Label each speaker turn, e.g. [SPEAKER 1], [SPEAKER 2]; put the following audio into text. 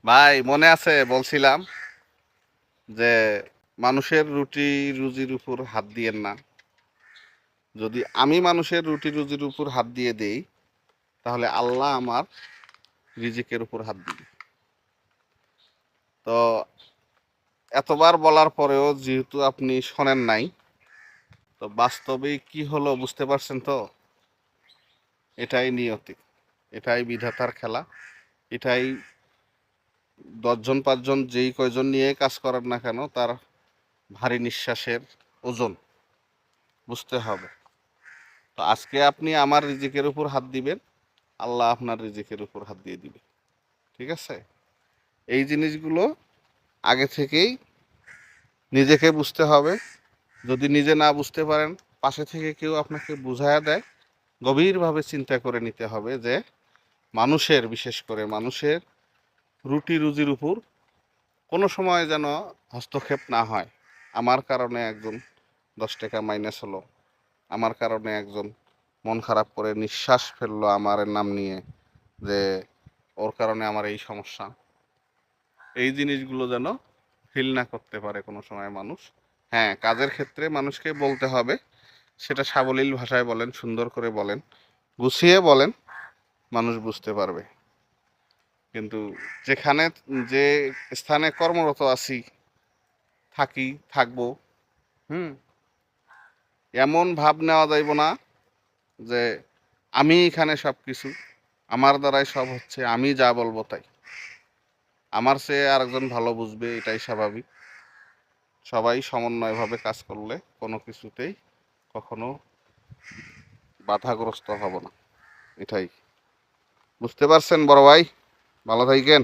[SPEAKER 1] ভাই মনে আছে বলছিলাম যে মানুষের রুটি রুজির উপর হাত দিয়েন না। যদি আমি মানুষের রুটি রুজির উপর হাত দিয়ে দেই তাহলে আল্লাহ আমার রিজিকের উপর হাত দিবে। তো এতবার বলার পরেও যেহেতু আপনি শোনেন নাই, তো বাস্তবে কি হলো বুঝতে পারছেন তো? এটাই নিয়তি, এটাই বিধাতার খেলা, এটাই ১০ জন ৫ জন যেই কয়জন নিয়ে কাজ করেন না কেন তার ভারী নিঃশ্বাসের ওজন বুঝতে হবে। তো আজকে আপনি আমার রিজিকের উপর হাত দিবেন, আল্লাহ আপনার রিজিকের উপর হাত দিয়ে দিবে। ঠিক আছে? এই জিনিসগুলো আগে থেকেই নিজেকে বুঝতে হবে। যদি নিজে না বুঝতে পারেন, পাশে থেকে কেউ আপনাকে বুঝায়া দেয়, গভীরভাবে চিন্তা করে নিতে হবে যে মানুষের, বিশেষ করে মানুষের রুটি রুজির উপর কোনো সময় যেন হস্তক্ষেপ না হয়। আমার কারণে একজন ১০ টাকা মাইনাস হলো, আমার কারণে একজন মন খারাপ করে নিঃশ্বাস ফেললো আমার নাম নিয়ে, যে ওর কারণে আমার এই সমস্যা। এই জিনিসগুলো যেন ফিল না করতে পারে কোনো সময় মানুষ। হ্যাঁ, কাজের ক্ষেত্রে মানুষকে বলতে হবে, সেটা সাবলীল ভাষায় বলেন, সুন্দর করে বলেন, গুছিয়ে বলেন, মানুষ বুঝতে পারবে। কিন্তু যেখানে, যে স্থানে কর্মরত আছি, থাকি, থাকবো, হুম, এমন ভাব নেওয়া যাইব না যে আমি এখানে সব কিছু, আমার দ্বারাই সব হচ্ছে, আমি যা বলবো তাই। আমার চেয়ে আরেকজন ভালো বুঝবে, এটাই স্বাভাবিক। সবাই সমন্বয়ভাবে কাজ করলে কোনো কিছুতেই কখনো বাধাগ্রস্ত হব না। এটাই। বুঝতে পারছেন বড় ভাই? ভালো থাকেন।